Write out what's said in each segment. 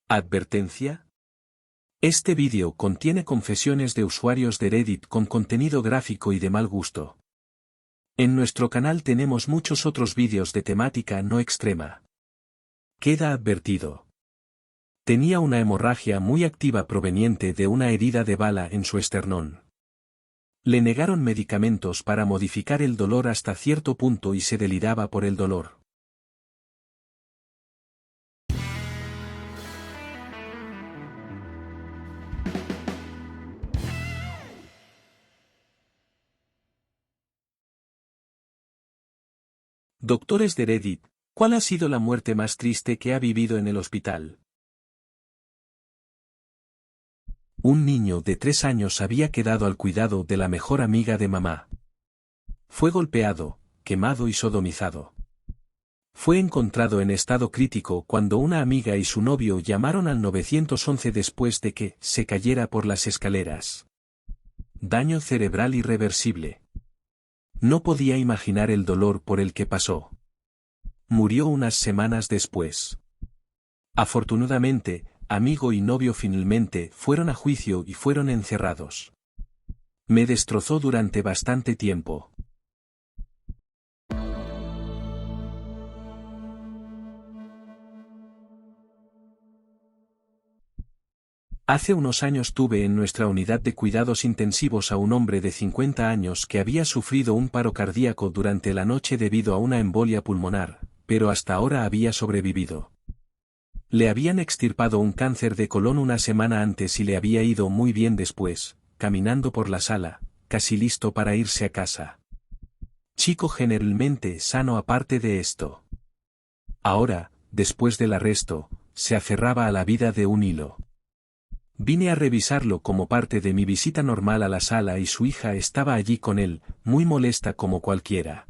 Advertencia. Este vídeo contiene confesiones de usuarios de Reddit con contenido gráfico y de mal gusto. En nuestro canal tenemos muchos otros vídeos de temática no extrema. Queda advertido. Tenía una hemorragia muy activa proveniente de una herida de bala en su esternón. Le negaron medicamentos para modificar el dolor hasta cierto punto y se deliraba por el dolor. Doctores de Reddit, ¿cuál ha sido la muerte más triste que ha vivido en el hospital? Un niño de 3 años había quedado al cuidado de la mejor amiga de mamá. Fue golpeado, quemado y sodomizado. Fue encontrado en estado crítico cuando una amiga y su novio llamaron al 911 después de que se cayera por las escaleras. Daño cerebral irreversible. No podía imaginar el dolor por el que pasó. Murió unas semanas después. Afortunadamente, amigo y novio finalmente fueron a juicio y fueron encerrados. Me destrozó durante bastante tiempo. Hace unos años tuve en nuestra unidad de cuidados intensivos a un hombre de 50 años que había sufrido un paro cardíaco durante la noche debido a una embolia pulmonar, pero hasta ahora había sobrevivido. Le habían extirpado un cáncer de colon una semana antes y le había ido muy bien después, caminando por la sala, casi listo para irse a casa. Chico generalmente sano aparte de esto. Ahora, después del arresto, se aferraba a la vida de un hilo. Vine a revisarlo como parte de mi visita normal a la sala y su hija estaba allí con él, muy molesta como cualquiera.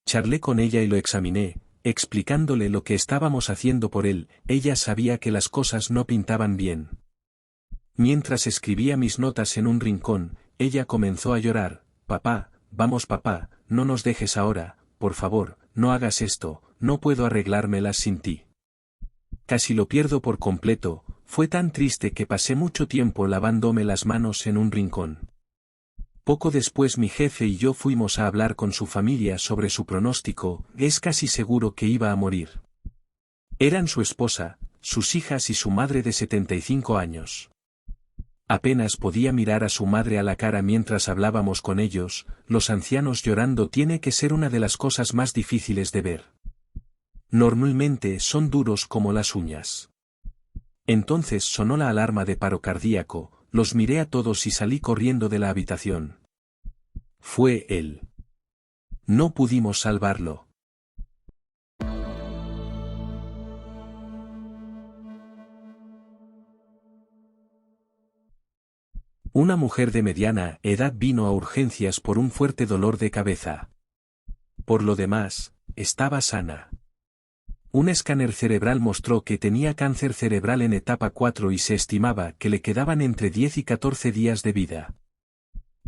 Charlé con ella y lo examiné, explicándole lo que estábamos haciendo por él. Ella sabía que las cosas no pintaban bien. Mientras escribía mis notas en un rincón, ella comenzó a llorar. Papá, vamos papá, no nos dejes ahora, por favor, no hagas esto, no puedo arreglármelas sin ti. Casi lo pierdo por completo. Fue tan triste que pasé mucho tiempo lavándome las manos en un rincón. Poco después mi jefe y yo fuimos a hablar con su familia sobre su pronóstico. Es casi seguro que iba a morir. Eran su esposa, sus hijas y su madre de 75 años. Apenas podía mirar a su madre a la cara mientras hablábamos con ellos. Los ancianos llorando tiene que ser una de las cosas más difíciles de ver. Normalmente son duros como las uñas. Entonces sonó la alarma de paro cardíaco, los miré a todos y salí corriendo de la habitación. Fue él. No pudimos salvarlo. Una mujer de mediana edad vino a urgencias por un fuerte dolor de cabeza. Por lo demás, estaba sana. Un escáner cerebral mostró que tenía cáncer cerebral en etapa 4 y se estimaba que le quedaban entre 10 y 14 días de vida.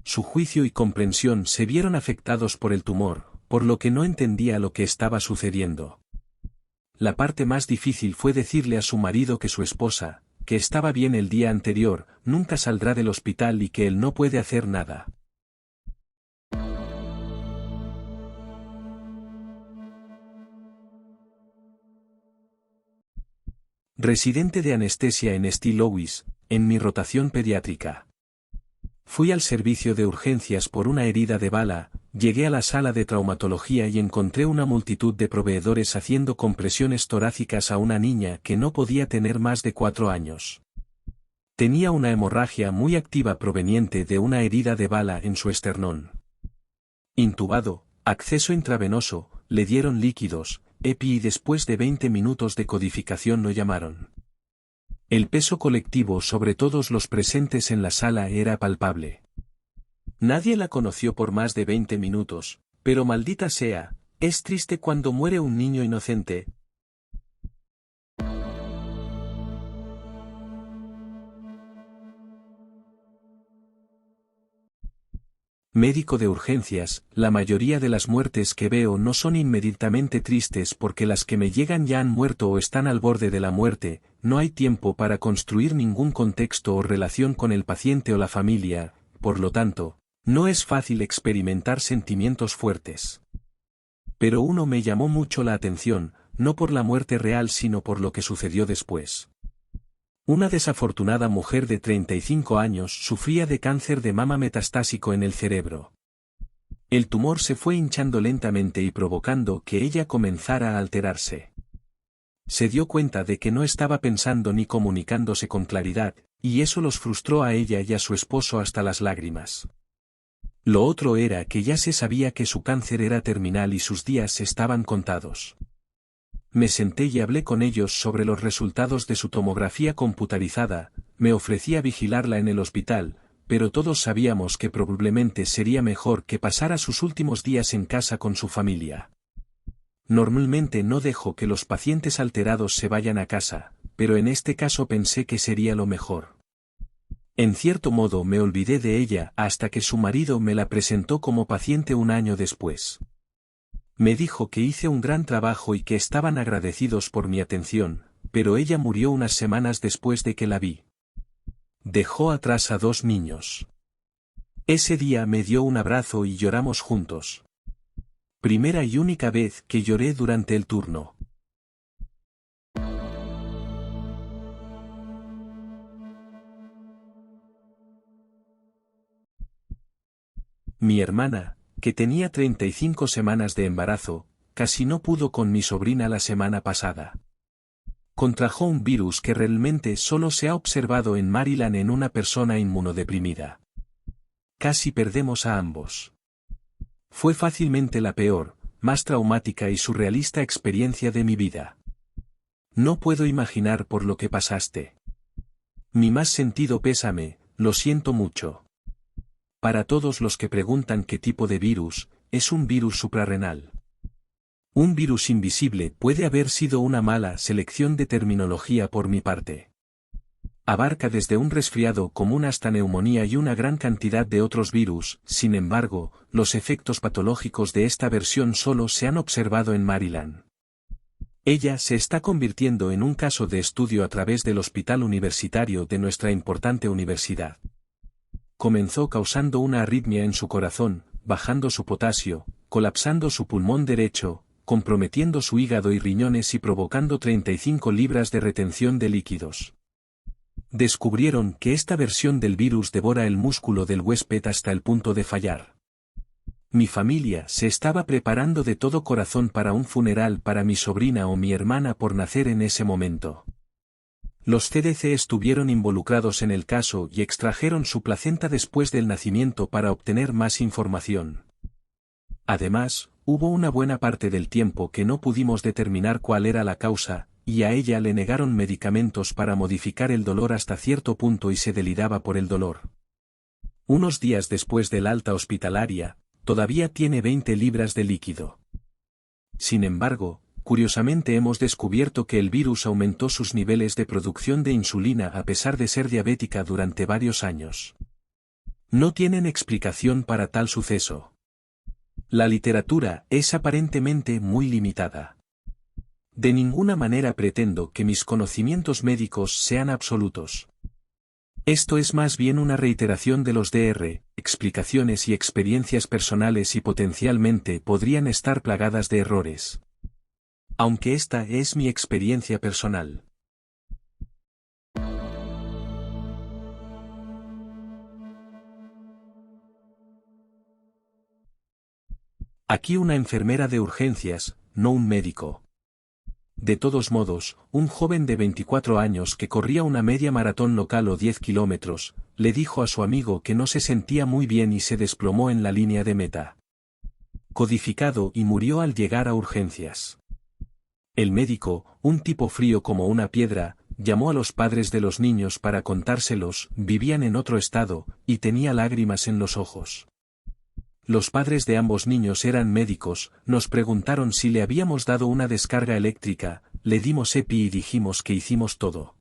Su juicio y comprensión se vieron afectados por el tumor, por lo que no entendía lo que estaba sucediendo. La parte más difícil fue decirle a su marido que su esposa, que estaba bien el día anterior, nunca saldrá del hospital y que él no puede hacer nada. Residente de anestesia en St. Louis, en mi rotación pediátrica. Fui al servicio de urgencias por una herida de bala, llegué a la sala de traumatología y encontré una multitud de proveedores haciendo compresiones torácicas a una niña que no podía tener más de 4 años. Tenía una hemorragia muy activa proveniente de una herida de bala en su esternón. Intubado, acceso intravenoso, le dieron líquidos, EPI y después de 20 minutos de codificación lo llamaron. El peso colectivo sobre todos los presentes en la sala era palpable. Nadie la conoció por más de 20 minutos, pero maldita sea, es triste cuando muere un niño inocente. Médico de urgencias, la mayoría de las muertes que veo no son inmediatamente tristes porque las que me llegan ya han muerto o están al borde de la muerte, no hay tiempo para construir ningún contexto o relación con el paciente o la familia, por lo tanto, no es fácil experimentar sentimientos fuertes. Pero uno me llamó mucho la atención, no por la muerte real sino por lo que sucedió después. Una desafortunada mujer de 35 años sufría de cáncer de mama metastásico en el cerebro. El tumor se fue hinchando lentamente y provocando que ella comenzara a alterarse. Se dio cuenta de que no estaba pensando ni comunicándose con claridad, y eso los frustró a ella y a su esposo hasta las lágrimas. Lo otro era que ya se sabía que su cáncer era terminal y sus días estaban contados. Me senté y hablé con ellos sobre los resultados de su tomografía computarizada, me ofrecía vigilarla en el hospital, pero todos sabíamos que probablemente sería mejor que pasara sus últimos días en casa con su familia. Normalmente no dejo que los pacientes alterados se vayan a casa, pero en este caso pensé que sería lo mejor. En cierto modo me olvidé de ella hasta que su marido me la presentó como paciente un año después. Me dijo que hice un gran trabajo y que estaban agradecidos por mi atención, pero ella murió unas semanas después de que la vi. Dejó atrás a 2 niños. Ese día me dio un abrazo y lloramos juntos. Primera y única vez que lloré durante el turno. Mi hermana, que tenía 35 semanas de embarazo, casi no pudo con mi sobrina la semana pasada. Contrajo un virus que realmente solo se ha observado en Maryland en una persona inmunodeprimida. Casi perdemos a ambos. Fue fácilmente la peor, más traumática y surrealista experiencia de mi vida. No puedo imaginar por lo que pasaste. Mi más sentido pésame, lo siento mucho. Para todos los que preguntan qué tipo de virus, es un virus suprarrenal. Un virus invisible puede haber sido una mala selección de terminología por mi parte. Abarca desde un resfriado común hasta neumonía y una gran cantidad de otros virus, sin embargo, los efectos patológicos de esta versión solo se han observado en Maryland. Ella se está convirtiendo en un caso de estudio a través del hospital universitario de nuestra importante universidad. Comenzó causando una arritmia en su corazón, bajando su potasio, colapsando su pulmón derecho, comprometiendo su hígado y riñones y provocando 35 libras de retención de líquidos. Descubrieron que esta versión del virus devora el músculo del huésped hasta el punto de fallar. Mi familia se estaba preparando de todo corazón para un funeral para mi sobrina o mi hermana por nacer en ese momento. Los CDC estuvieron involucrados en el caso y extrajeron su placenta después del nacimiento para obtener más información. Además, hubo una buena parte del tiempo que no pudimos determinar cuál era la causa, y a ella le negaron medicamentos para modificar el dolor hasta cierto punto y se deliraba por el dolor. Unos días después del alta hospitalaria, todavía tiene 20 libras de líquido. Sin embargo, curiosamente hemos descubierto que el virus aumentó sus niveles de producción de insulina a pesar de ser diabética durante varios años. No tienen explicación para tal suceso. La literatura es aparentemente muy limitada. De ninguna manera pretendo que mis conocimientos médicos sean absolutos. Esto es más bien una reiteración de los Dr. Explicaciones y experiencias personales y potencialmente podrían estar plagadas de errores. Aunque esta es mi experiencia personal. Aquí una enfermera de urgencias, no un médico. De todos modos, un joven de 24 años que corría una media maratón local o 10 kilómetros, le dijo a su amigo que no se sentía muy bien y se desplomó en la línea de meta. Codificado y murió al llegar a urgencias. El médico, un tipo frío como una piedra, llamó a los padres de los niños para contárselos, vivían en otro estado, y tenía lágrimas en los ojos. Los padres de ambos niños eran médicos, nos preguntaron si le habíamos dado una descarga eléctrica, le dimos EPI y dijimos que hicimos todo.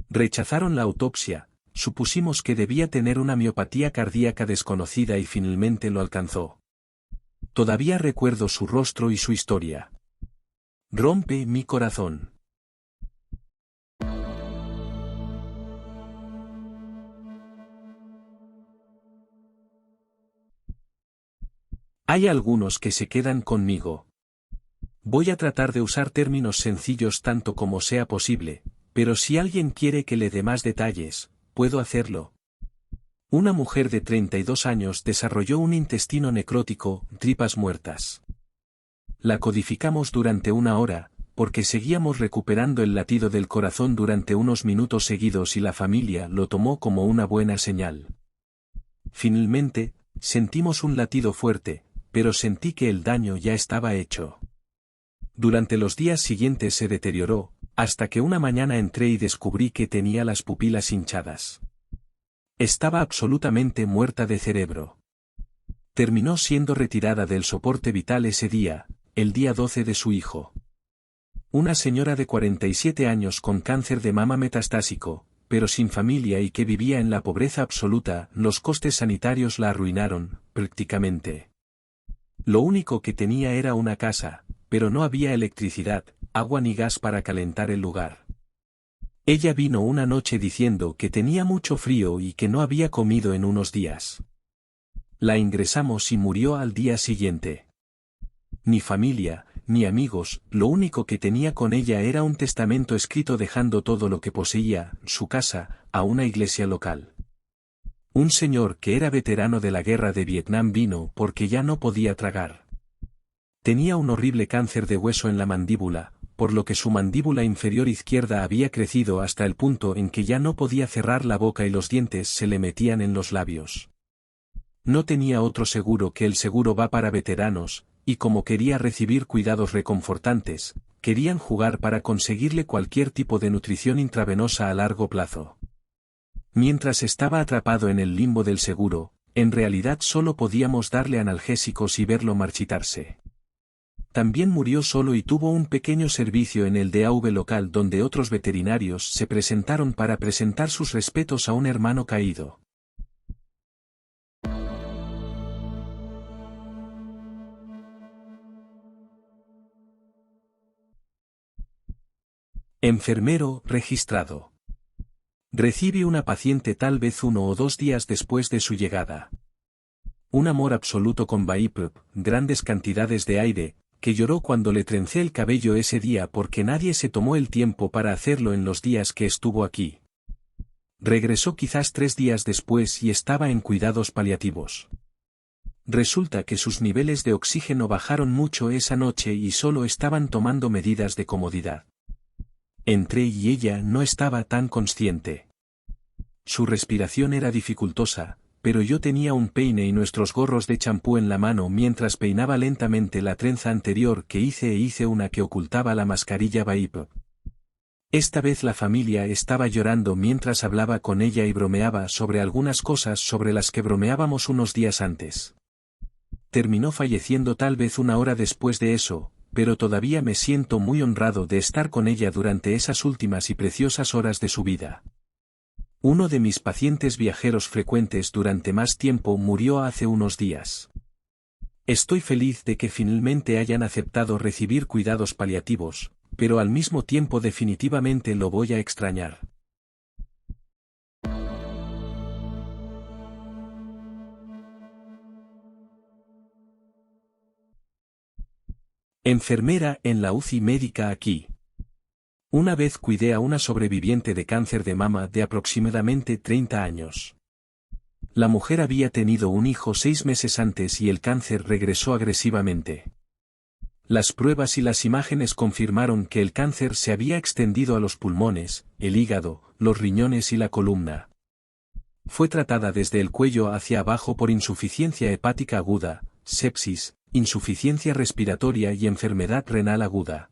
Rechazaron la autopsia, Supusimos que debía tener una miopatía cardíaca desconocida y finalmente lo alcanzó. Todavía recuerdo su rostro y su historia. Rompe mi corazón. Hay algunos que se quedan conmigo. Voy a tratar de usar términos sencillos tanto como sea posible, pero si alguien quiere que le dé más detalles, puedo hacerlo. Una mujer de 32 años desarrolló un intestino necrótico, tripas muertas. La codificamos durante 1 hora, porque seguíamos recuperando el latido del corazón durante unos minutos seguidos y la familia lo tomó como una buena señal. Finalmente, sentimos un latido fuerte, pero sentí que el daño ya estaba hecho. Durante los días siguientes se deterioró, hasta que una mañana entré y descubrí que tenía las pupilas hinchadas. Estaba absolutamente muerta de cerebro. Terminó siendo retirada del soporte vital ese día, el día 12 de su hijo. Una señora de 47 años con cáncer de mama metastásico, pero sin familia y que vivía en la pobreza absoluta, los costes sanitarios la arruinaron, prácticamente. Lo único que tenía era una casa, pero no había electricidad, agua ni gas para calentar el lugar. Ella vino una noche diciendo que tenía mucho frío y que no había comido en unos días. La ingresamos y murió al día siguiente. Ni familia, ni amigos, lo único que tenía con ella era un testamento escrito dejando todo lo que poseía, su casa, a una iglesia local. Un señor que era veterano de la guerra de Vietnam vino porque ya no podía tragar. Tenía un horrible cáncer de hueso en la mandíbula, por lo que su mandíbula inferior izquierda había crecido hasta el punto en que ya no podía cerrar la boca y los dientes se le metían en los labios. No tenía otro seguro que el seguro va para veteranos, y como quería recibir cuidados reconfortantes, querían jugar para conseguirle cualquier tipo de nutrición intravenosa a largo plazo. Mientras estaba atrapado en el limbo del seguro, en realidad solo podíamos darle analgésicos y verlo marchitarse. También murió solo y tuvo un pequeño servicio en el DAV local donde otros veterinarios se presentaron para presentar sus respetos a un hermano caído. Enfermero registrado. Recibe una paciente tal vez 1 o 2 días después de su llegada. Un amor absoluto con VAIPP, grandes cantidades de aire, que lloró cuando le trencé el cabello ese día porque nadie se tomó el tiempo para hacerlo en los días que estuvo aquí. Regresó quizás 3 días después y estaba en cuidados paliativos. Resulta que sus niveles de oxígeno bajaron mucho esa noche y solo estaban tomando medidas de comodidad. Entré y ella no estaba tan consciente. Su respiración era dificultosa, pero yo tenía un peine y nuestros gorros de champú en la mano mientras peinaba lentamente la trenza anterior que hice una que ocultaba la mascarilla VAIPP. Esta vez la familia estaba llorando mientras hablaba con ella y bromeaba sobre algunas cosas sobre las que bromeábamos unos días antes. Terminó falleciendo tal vez 1 hora después de eso, pero todavía me siento muy honrado de estar con ella durante esas últimas y preciosas horas de su vida. Uno de mis pacientes viajeros frecuentes durante más tiempo murió hace unos días. Estoy feliz de que finalmente hayan aceptado recibir cuidados paliativos, pero al mismo tiempo definitivamente lo voy a extrañar. Enfermera en la UCI médica aquí. Una vez cuidé a una sobreviviente de cáncer de mama de aproximadamente 30 años. La mujer había tenido un hijo 6 meses antes y el cáncer regresó agresivamente. Las pruebas y las imágenes confirmaron que el cáncer se había extendido a los pulmones, el hígado, los riñones y la columna. Fue tratada desde el cuello hacia abajo por insuficiencia hepática aguda, sepsis, insuficiencia respiratoria y enfermedad renal aguda.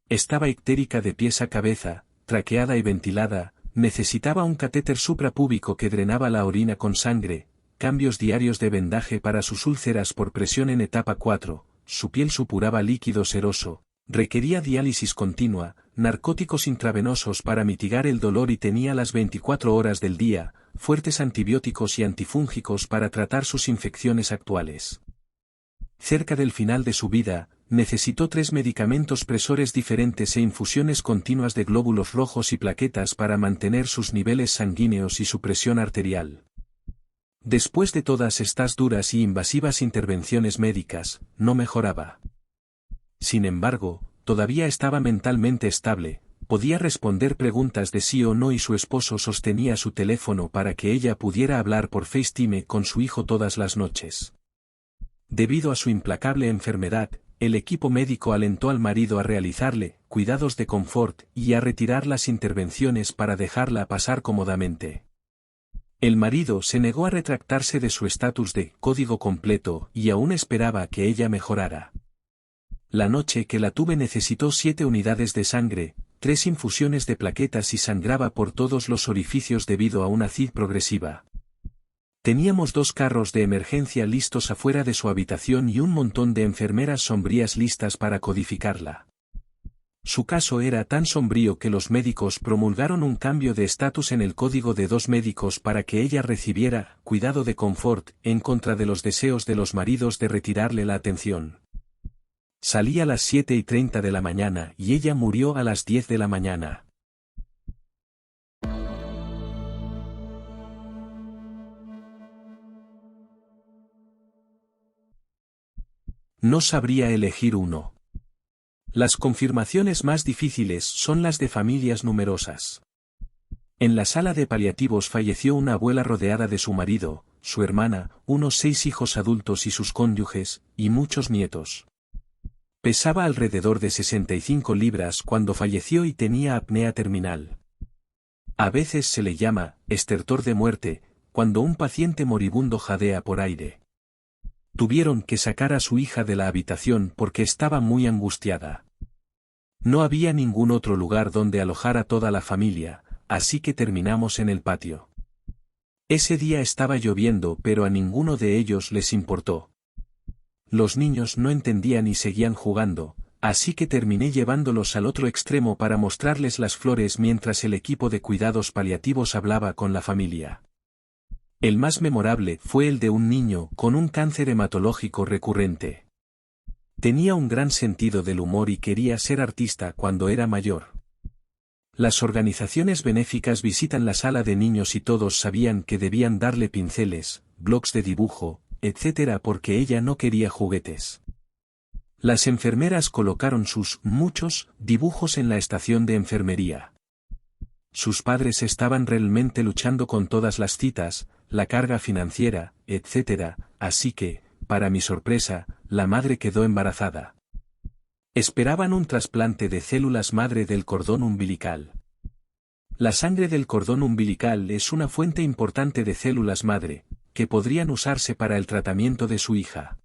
Estaba ictérica de pies a cabeza, traqueada y ventilada, necesitaba un catéter suprapúbico que drenaba la orina con sangre, cambios diarios de vendaje para sus úlceras por presión en etapa 4, su piel supuraba líquido seroso, requería diálisis continua, narcóticos intravenosos para mitigar el dolor y tenía las 24 horas del día, fuertes antibióticos y antifúngicos para tratar sus infecciones actuales. Cerca del final de su vida, necesitó 3 medicamentos presores diferentes e infusiones continuas de glóbulos rojos y plaquetas para mantener sus niveles sanguíneos y su presión arterial. Después de todas estas duras y invasivas intervenciones médicas, no mejoraba. Sin embargo, todavía estaba mentalmente estable, podía responder preguntas de sí o no y su esposo sostenía su teléfono para que ella pudiera hablar por FaceTime con su hijo todas las noches. Debido a su implacable enfermedad, el equipo médico alentó al marido a realizarle cuidados de confort y a retirar las intervenciones para dejarla pasar cómodamente. El marido se negó a retractarse de su estatus de código completo y aún esperaba que ella mejorara. La noche que la tuve necesitó 7 unidades de sangre, 3 infusiones de plaquetas y sangraba por todos los orificios debido a una CID progresiva. Teníamos 2 carros de emergencia listos afuera de su habitación y un montón de enfermeras sombrías listas para codificarla. Su caso era tan sombrío que los médicos promulgaron un cambio de estatus en el código de 2 médicos para que ella recibiera cuidado de confort en contra de los deseos de los maridos de retirarle la atención. Salí a las 7:30 de la mañana y ella murió a las 10 de la mañana. No sabría elegir uno. Las confirmaciones más difíciles son las de familias numerosas. En la sala de paliativos falleció una abuela rodeada de su marido, su hermana, unos 6 hijos adultos y sus cónyuges, y muchos nietos. Pesaba alrededor de 65 libras cuando falleció y tenía apnea terminal. A veces se le llama estertor de muerte, cuando un paciente moribundo jadea por aire. Tuvieron que sacar a su hija de la habitación porque estaba muy angustiada. No había ningún otro lugar donde alojar a toda la familia, así que terminamos en el patio. Ese día estaba lloviendo pero a ninguno de ellos les importó. Los niños no entendían y seguían jugando, así que terminé llevándolos al otro extremo para mostrarles las flores mientras el equipo de cuidados paliativos hablaba con la familia. El más memorable fue el de un niño con un cáncer hematológico recurrente. Tenía un gran sentido del humor y quería ser artista cuando era mayor. Las organizaciones benéficas visitan la sala de niños y todos sabían que debían darle pinceles, blocs de dibujo, etc. porque ella no quería juguetes. Las enfermeras colocaron sus muchos dibujos en la estación de enfermería. Sus padres estaban realmente luchando con todas las citas, la carga financiera, etc., así que, para mi sorpresa, la madre quedó embarazada. Esperaban un trasplante de células madre del cordón umbilical. La sangre del cordón umbilical es una fuente importante de células madre, que podrían usarse para el tratamiento de su hija.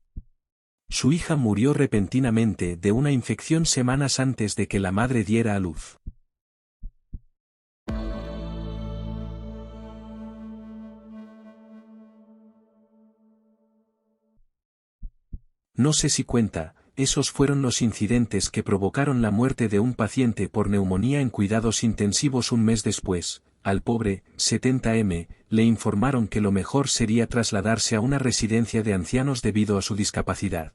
Su hija murió repentinamente de una infección semanas antes de que la madre diera a luz. No sé si cuenta, esos fueron los incidentes que provocaron la muerte de un paciente por neumonía en cuidados intensivos un mes después. Al pobre, 70M, le informaron que lo mejor sería trasladarse a una residencia de ancianos debido a su discapacidad.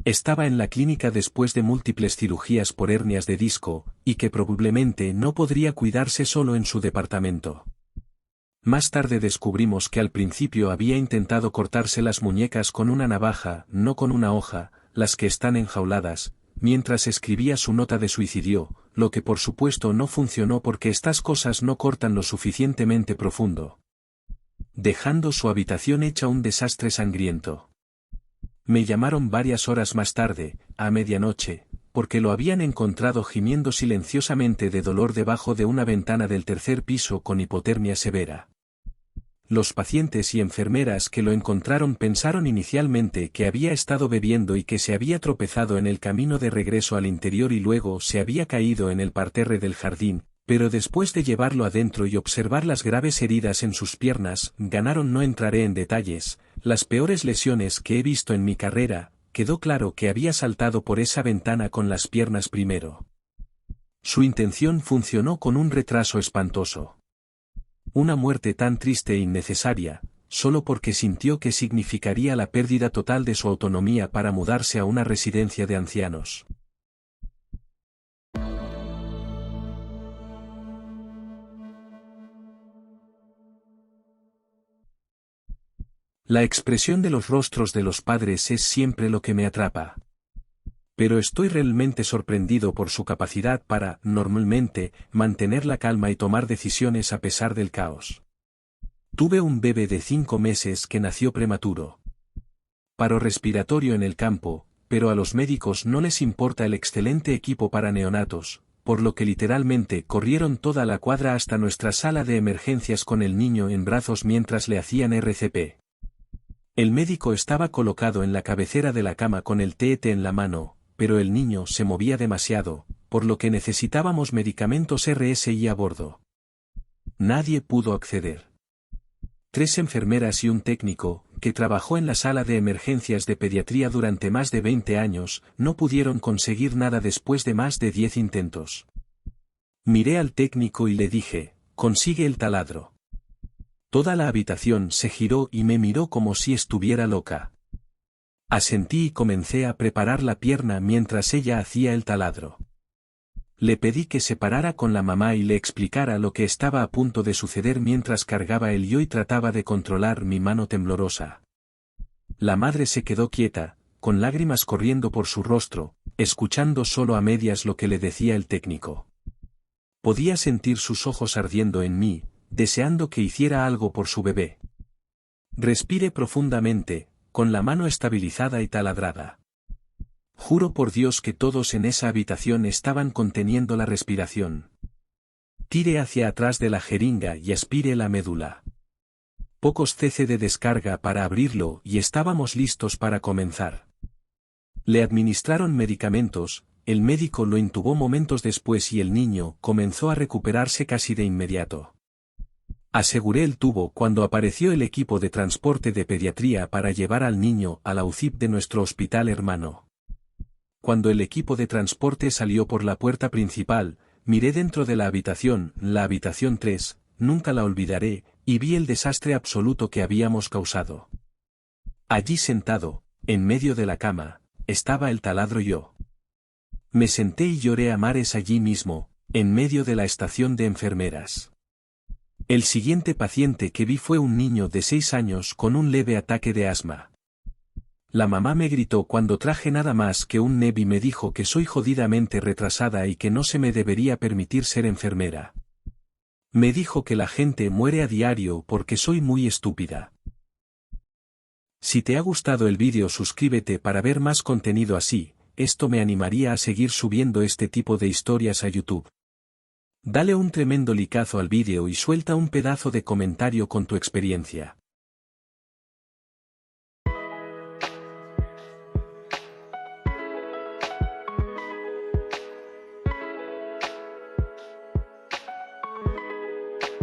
Estaba en la clínica después de múltiples cirugías por hernias de disco, y que probablemente no podría cuidarse solo en su departamento. Más tarde descubrimos que al principio había intentado cortarse las muñecas con una navaja, no con una hoja, las que están enjauladas, mientras escribía su nota de suicidio, lo que por supuesto no funcionó porque estas cosas no cortan lo suficientemente profundo. Dejando su habitación hecha un desastre sangriento. Me llamaron varias horas más tarde, a medianoche, porque lo habían encontrado gimiendo silenciosamente de dolor debajo de una ventana del 3er piso con hipotermia severa. Los pacientes y enfermeras que lo encontraron pensaron inicialmente que había estado bebiendo y que se había tropezado en el camino de regreso al interior y luego se había caído en el parterre del jardín, pero después de llevarlo adentro y observar las graves heridas en sus piernas, no entraré en detalles, las peores lesiones que he visto en mi carrera, quedó claro que había saltado por esa ventana con las piernas primero. Su intención funcionó con un retraso espantoso. Una muerte tan triste e innecesaria, solo porque sintió que significaría la pérdida total de su autonomía para mudarse a una residencia de ancianos. La expresión de los rostros de los padres es siempre lo que me atrapa. Pero estoy realmente sorprendido por su capacidad para, normalmente, mantener la calma y tomar decisiones a pesar del caos. Tuve un bebé de 5 meses que nació prematuro. Paro respiratorio en el campo, pero a los médicos no les importa el excelente equipo para neonatos, por lo que literalmente corrieron toda la cuadra hasta nuestra sala de emergencias con el niño en brazos mientras le hacían RCP. El médico estaba colocado en la cabecera de la cama con el TET en la mano, pero el niño se movía demasiado, por lo que necesitábamos medicamentos RSI a bordo. Nadie pudo acceder. 3 enfermeras y un técnico, que trabajó en la sala de emergencias de pediatría durante más de 20 años, no pudieron conseguir nada después de más de 10 intentos. Miré al técnico y le dije, consigue el taladro. Toda la habitación se giró y me miró como si estuviera loca. Asentí y comencé a preparar la pierna mientras ella hacía el taladro. Le pedí que se parara con la mamá y le explicara lo que estaba a punto de suceder mientras cargaba el yo y trataba de controlar mi mano temblorosa. La madre se quedó quieta, con lágrimas corriendo por su rostro, escuchando solo a medias lo que le decía el técnico. Podía sentir sus ojos ardiendo en mí, deseando que hiciera algo por su bebé. Respire profundamente, con la mano estabilizada y taladrada. Juro por Dios que todos en esa habitación estaban conteniendo la respiración. Tire hacia atrás de la jeringa y aspire la médula. Pocos cc de descarga para abrirlo y estábamos listos para comenzar. Le administraron medicamentos, el médico lo intubó momentos después y el niño comenzó a recuperarse casi de inmediato. Aseguré el tubo cuando apareció el equipo de transporte de pediatría para llevar al niño a la UCI de nuestro hospital hermano. Cuando el equipo de transporte salió por la puerta principal, miré dentro de la habitación 3, nunca la olvidaré, y vi el desastre absoluto que habíamos causado. Allí sentado, en medio de la cama, estaba el taladro y yo. Me senté y lloré a mares allí mismo, en medio de la estación de enfermeras. El siguiente paciente que vi fue un niño de 6 años con un leve ataque de asma. La mamá me gritó cuando traje nada más que un neb y me dijo que soy jodidamente retrasada y que no se me debería permitir ser enfermera. Me dijo que la gente muere a diario porque soy muy estúpida. Si te ha gustado el vídeo, suscríbete para ver más contenido así, esto me animaría a seguir subiendo este tipo de historias a YouTube. Dale un tremendo likeazo al vídeo y suelta un pedazo de comentario con tu experiencia.